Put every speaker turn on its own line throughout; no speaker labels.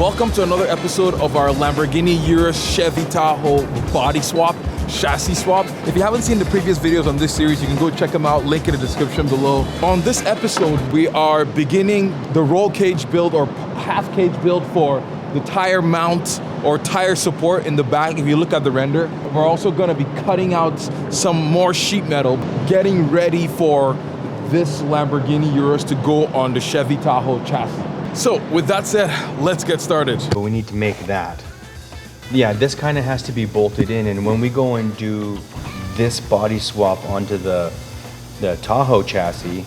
Welcome to another episode of our Lamborghini Urus Chevy Tahoe body swap, chassis swap. If you haven't seen the previous videos on this series, you can go check them out, link in the description below. On this episode, we are beginning the roll cage build or half cage build for the tire mount or tire support in the back. If you look at the render, we're also gonna be cutting out some more sheet metal, getting ready for this Lamborghini Urus to go on the Chevy Tahoe chassis. So with that said, let's get started.
But we need to make that. Yeah, this kind of has to be bolted in, and when we go and do this body swap onto the Tahoe chassis,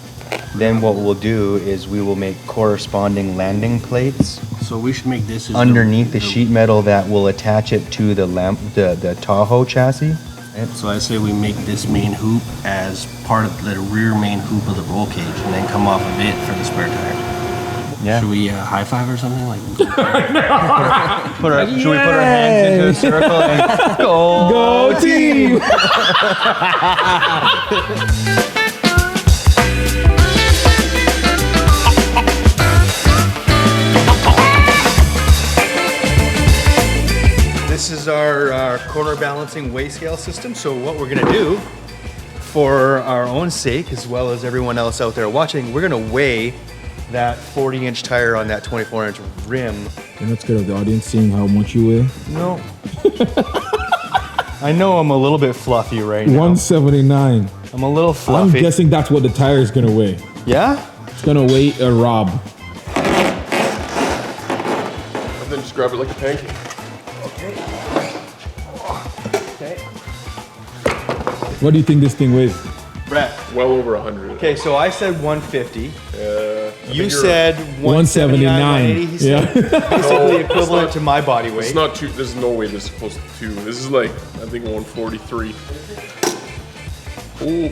then what we'll do is we will make corresponding landing plates.
So we should make this
underneath the sheet metal that will attach it to the Tahoe chassis.
So I say we make this main hoop as part of the rear main hoop of the roll cage, and then come off of it for the spare tire.
Yeah.
Should we high five or something? Like,
should we put our hands into a circle and go team? This is our corner balancing weigh scale system. So what we're gonna do for our own sake, as well as everyone else out there watching, we're gonna weigh that 40-inch tire on that 24-inch rim.
And that's good of the audience seeing how much you weigh.
No. I know I'm a little bit fluffy right now.
179.
I'm a little fluffy.
I'm guessing that's what the tire is gonna weigh.
Yeah?
It's gonna weigh a Rob.
And then just grab it like a pancake.
Okay.
What do you think this thing weighs?
Brett.
Well over 100.
Okay, so I said 150.
I
You
think
said 179. 180. He said basically equivalent to my body weight.
It's not too. There's no way this is close to 2. This is like, I think 143. Ooh.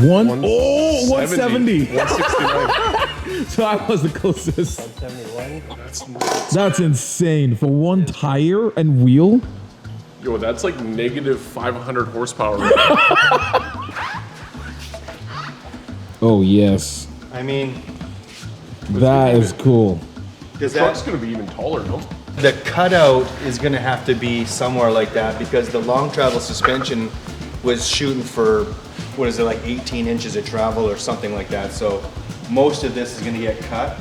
170.
169.
So I was the closest.
171.
That's insane. For one tire and wheel?
Yo, that's like negative 500 horsepower.
Oh, yes.
I mean,
That is cool.
The truck's gonna be even taller, no?
The cutout is gonna have to be somewhere like that because the long travel suspension was shooting for, what is it, like 18 inches of travel or something like that. So most of this is gonna get cut.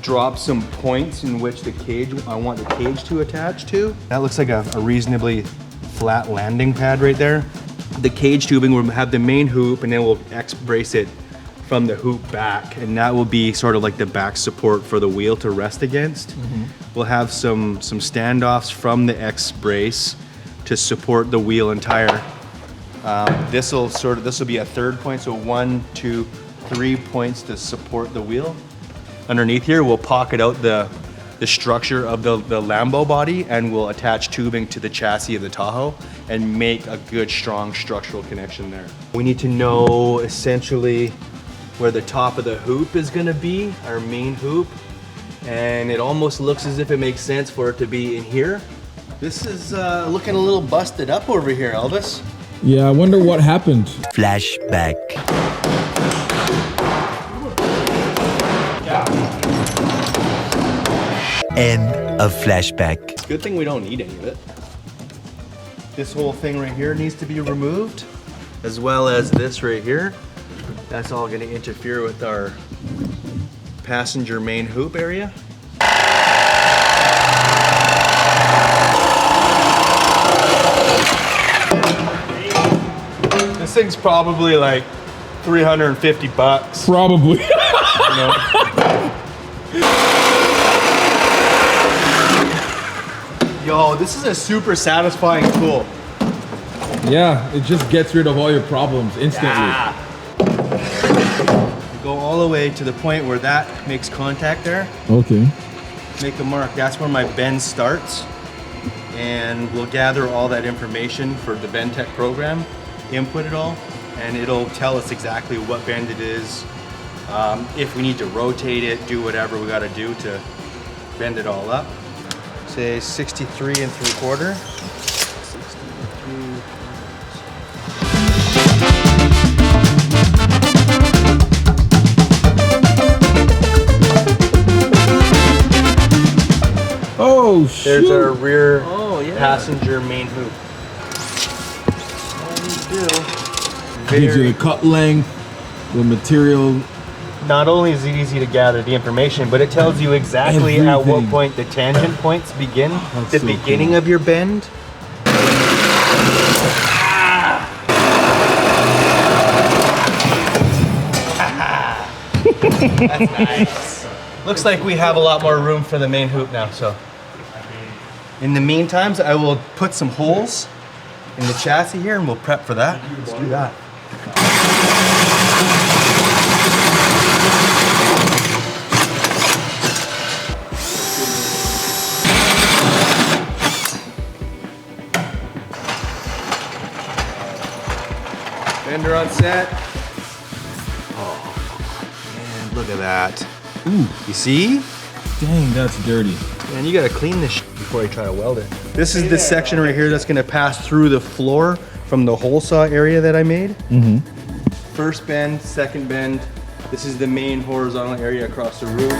Drop some points in which the cage, I want the cage to attach to. That looks like a reasonably flat landing pad right there. The cage tubing will have the main hoop, and then we'll X-brace it from the hoop back, and that will be sort of like the back support for the wheel to rest against. We'll have some standoffs from the X-brace to support the wheel and tire. This will be a third point, so 1, 2, 3 points to support the wheel. Underneath here, we'll pocket out the structure of the Lambo body, and we'll attach tubing to the chassis of the Tahoe and make a good, strong structural connection there. We need to know essentially where the top of the hoop is gonna be, our main hoop, and it almost looks as if it makes sense for it to be in here. This is looking a little busted up over here, Elvis.
Yeah, I wonder what happened.
Flashback. End of flashback.
Good thing we don't need any of it. This whole thing right here needs to be removed, as well as this right here. That's all gonna interfere with our passenger main hoop area. This thing's probably like 350 bucks.
Probably.
You know? Yo, this is a super satisfying tool.
Yeah, it just gets rid of all your problems instantly.
Yeah. Go all the way to the point where that makes contact there.
Okay.
Make a mark. That's where my bend starts. And we'll gather all that information for the BendTech program, input it all, and it'll tell us exactly what bend it is. If we need to rotate it, do whatever we gotta do to bend it all up. Say 63 3/4. 63.
Oh,
There's our
shoot.
rear
Oh, yeah.
passenger main hoop.
Gives you the cut length, the material.
Not only is it easy to gather the information, but it tells you exactly at what
Everything.
point the tangent points begin.
That's
The
so
beginning
cool.
of your bend. That's nice. Looks like we have a lot more room for the main hoop now, so. In the meantime, I will put some holes in the chassis here and we'll prep for that. Let's do that. Fender on set. Oh, man, look at that.
Ooh,
You see?
dang, that's dirty.
Man, you gotta clean this before you try to weld it. This is the section right here that's gonna pass through the floor from the hole saw area that I made.
Mm-hmm.
First bend, second bend. This is the main horizontal area across the roof.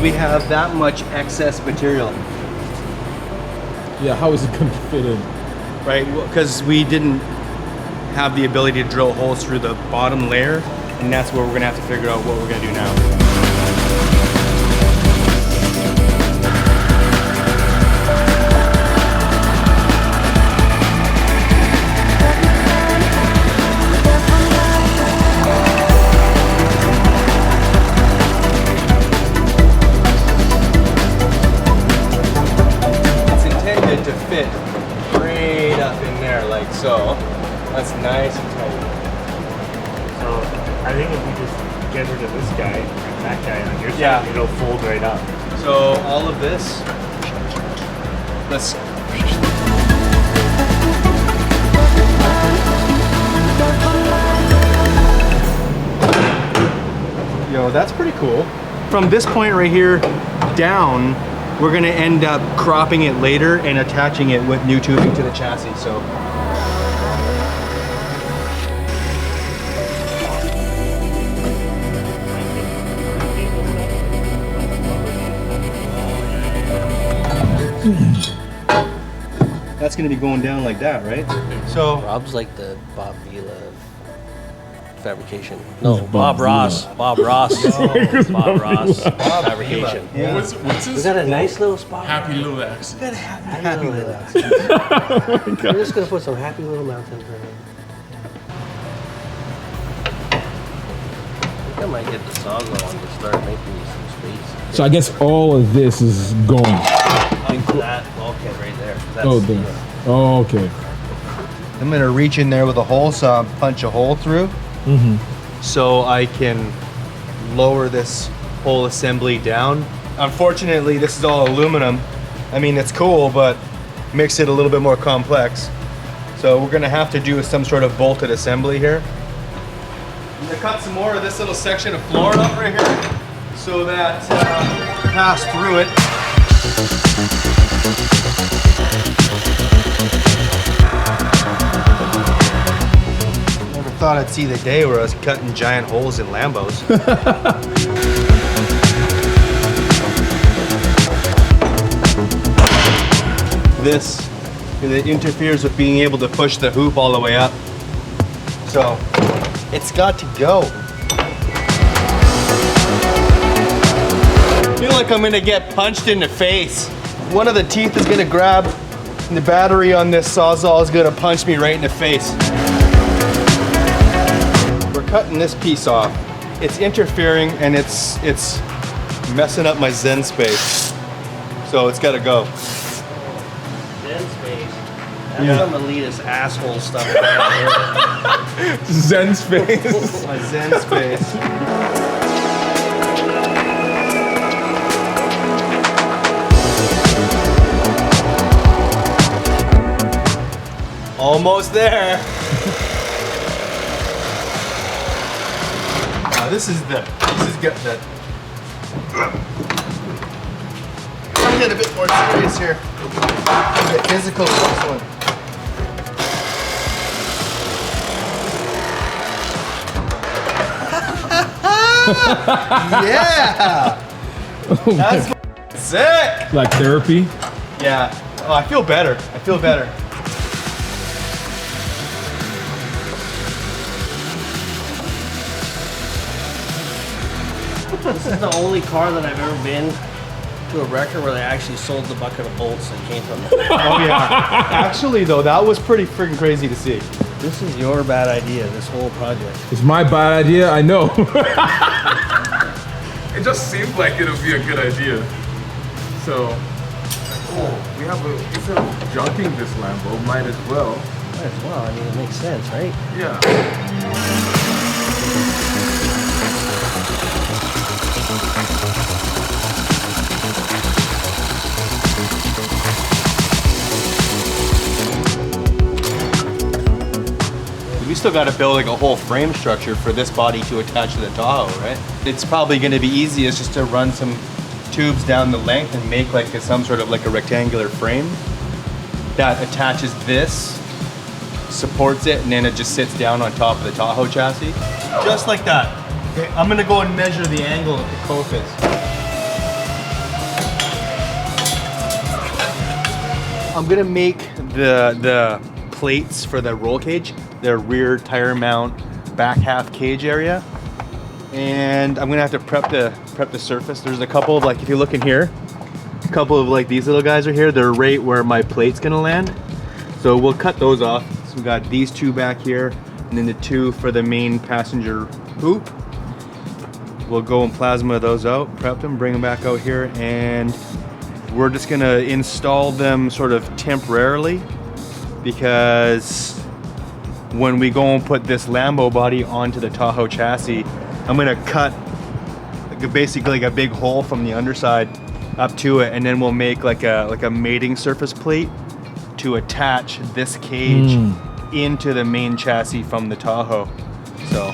We have that much excess material,
Yeah, how is it gonna fit in?
right? Because we didn't have the ability to drill holes through the bottom layer, and that's where we're gonna have to figure out what we're gonna do now. It's intended to fit right up in there like so. That's nice and tight.
So I think if we just get rid of this guy and that guy on your side,
Yeah.
it'll fold right up.
So all of this, let's. Yo, that's pretty cool. From this point right here down, we're gonna end up cropping it later and attaching it with new tubing to the chassis, so. That's gonna be going down like that, right? So,
Rob's like the Bob Vila of fabrication. No,
Who's Bob
Bob Ross. Bob Ross. Bob Ross. Fabrication.
yeah.
What's
We
his
got a nice little spot.
happy little accent?
Happy little accent. We're just gonna put some happy little mountains right here. I think I might get the sawzall and just start making me some space.
So I guess all of this is going.
That bulkhead right there. That's,
Oh, there. Oh, okay.
I'm gonna reach in there with a hole saw and punch a hole through so I can lower this whole assembly down. Unfortunately, this is all aluminum. I mean, it's cool, but makes it a little bit more complex. So we're gonna have to do some sort of bolted assembly here. I'm gonna cut some more of this little section of floor up right here so that pass through it. Never thought I'd see the day where I was cutting giant holes in Lambos. This, it interferes with being able to push the hoop all the way up. So, it's got to go. I feel like I'm gonna get punched in the face. One of the teeth is gonna grab, and the battery on this Sawzall is gonna punch me right in the face. We're cutting this piece off. It's interfering and it's messing up my Zen space. So it's gotta go.
Zen space. That's
Yeah.
some elitist asshole stuff right there.
Zen space.
My Zen space. Almost there. This is good. I'm getting a bit more serious here. A bit physical with this one. Yeah! That's sick!
Like therapy?
Yeah. Oh, I feel better. I feel better.
This is the only car that I've ever been to a wrecker where they actually sold the bucket of bolts that came from it.
Oh yeah. Actually though, that was pretty freaking crazy to see.
This is your bad idea, this whole project.
It's my bad idea, I know. It just seemed like it would be a good idea. So, oh, we have instead of junking this Lambo, might as well.
Might as well, I mean, it makes sense, right?
Yeah.
We still got to build like a whole frame structure for this body to attach to the Tahoe, right? It's probably going to be easiest just to run some tubes down the length and make like some sort of like a rectangular frame that attaches this, supports it, and then it just sits down on top of the Tahoe chassis. Just like that. Okay, I'm going to go and measure the angle of the cofis. I'm going to make the plates for the roll cage, the rear tire mount, back half cage area, and I'm gonna have to prep the surface. There's a couple of, like, if you look in here, a couple of like these little guys are here. They're right where my plate's gonna land. So we'll cut those off. So we got these two back here, and then the two for the main passenger hoop. We'll go and plasma those out, prep them, bring them back out here, and we're just gonna install them sort of temporarily, because when we go and put this Lambo body onto the Tahoe chassis, I'm gonna cut like basically like a big hole from the underside up to it, and then we'll make like a mating surface plate to attach this cage into the main chassis from the Tahoe. So.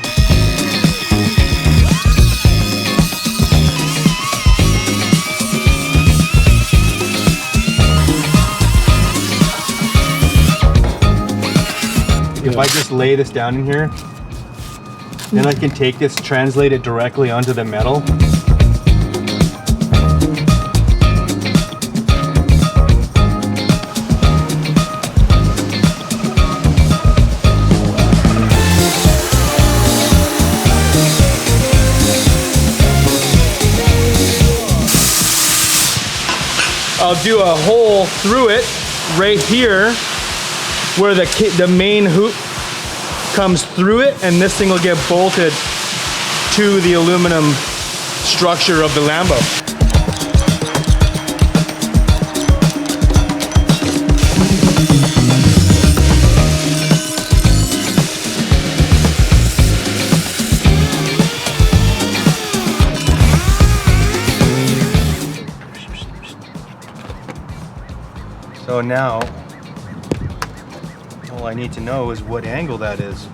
If I just lay this down in here, then I can take this, translate it directly onto the metal. I'll do a hole through it right here, where the main hoop comes through it, and this thing will get bolted to the aluminum structure of the Lambo. So now, all I need to know is what angle that is.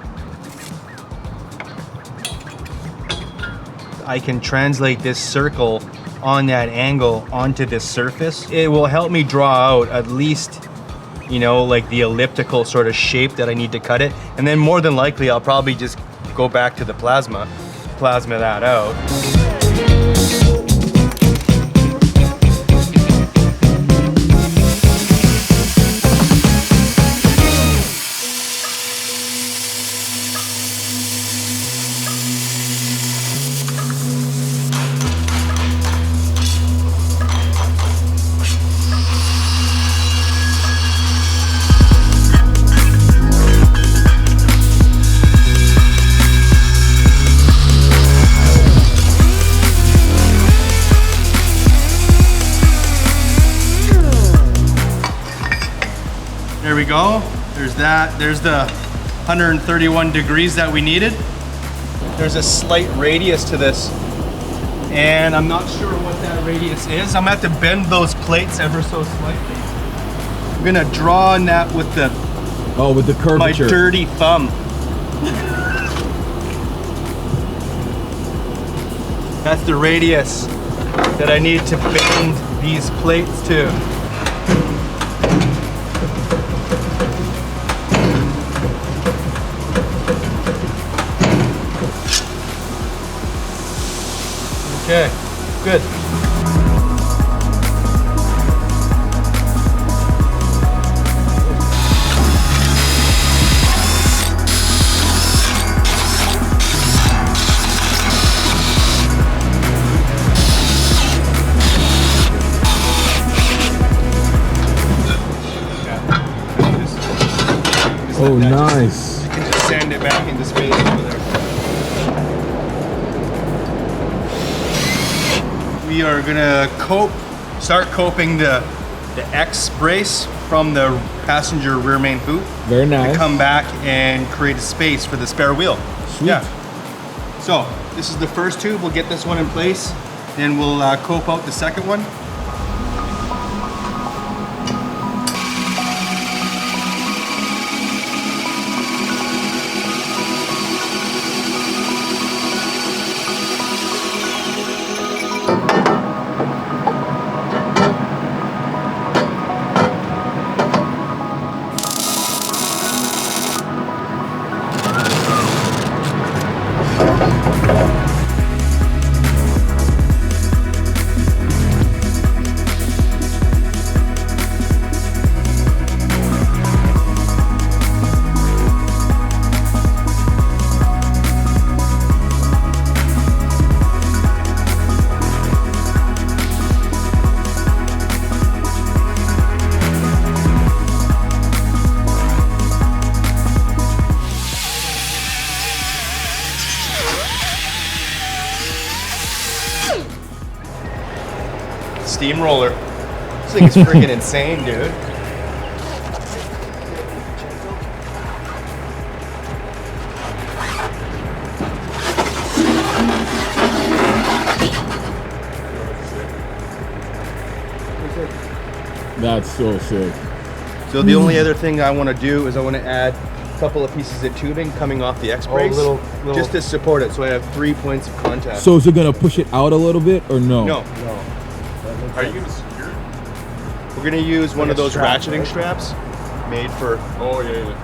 I can translate this circle on that angle onto this surface. It will help me draw out at least, you know, like the elliptical sort of shape that I need to cut it. And then more than likely, I'll probably just go back to the plasma that out. There we go. There's that. There's the 131 degrees that we needed. There's a slight radius to this, and I'm not sure what that radius is. I'm gonna have to bend those plates ever so slightly. I'm gonna draw on that with the
with the curvature.
My dirty thumb. That's the radius that I need to bend these plates to. Okay, good.
Oh, nice.
You can just sand it back into space over there. We are gonna start coping the X brace from the passenger rear main hoop.
Very nice.
To come back and create a space for the spare wheel.
Sweet.
Yeah. So this is the first tube. We'll get this one in place. Then we'll cope out the second one. Steamroller. This thing is freaking insane, dude.
That's so sick.
So the only other thing I want to do is I want to add a couple of pieces of tubing coming off the X brace,
little-
just to support it, so I have 3 points of contact.
So is it gonna push it out a little bit or no?
No,
Are you gonna secure it?
we're gonna use one of those
strap,
ratcheting
right?
straps made for.
Oh yeah, yeah.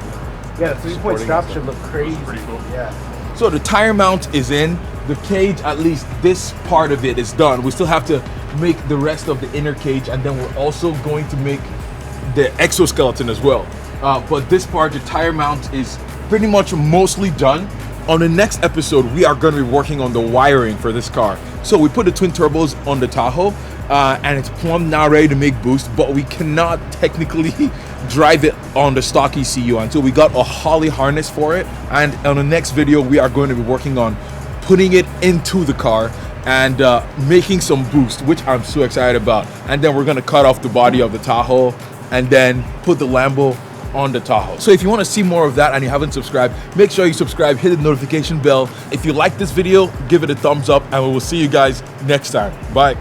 Yeah, the 3-point strap
stuff.
should look crazy.
Pretty cool.
Yeah.
So the tire mount is in. The cage, at least this part of it is done. We still have to make the rest of the inner cage, and then we're also going to make the exoskeleton as well. But this part, the tire mount, is pretty much mostly done. On the next episode, we are going to be working on the wiring for this car. So we put the twin turbos on the Tahoe, and it's plumb now ready to make boost, but we cannot technically drive it on the stock ECU until we got a Holly harness for it. And on the next video, we are going to be working on putting it into the car and making some boost, which I'm so excited about. And then we're gonna cut off the body of the Tahoe and then put the Lambo on the Tahoe. So if you want to see more of that and you haven't subscribed, make sure you subscribe, hit the notification bell. If you like this video, give it a thumbs up, and we will see you guys next time. Bye.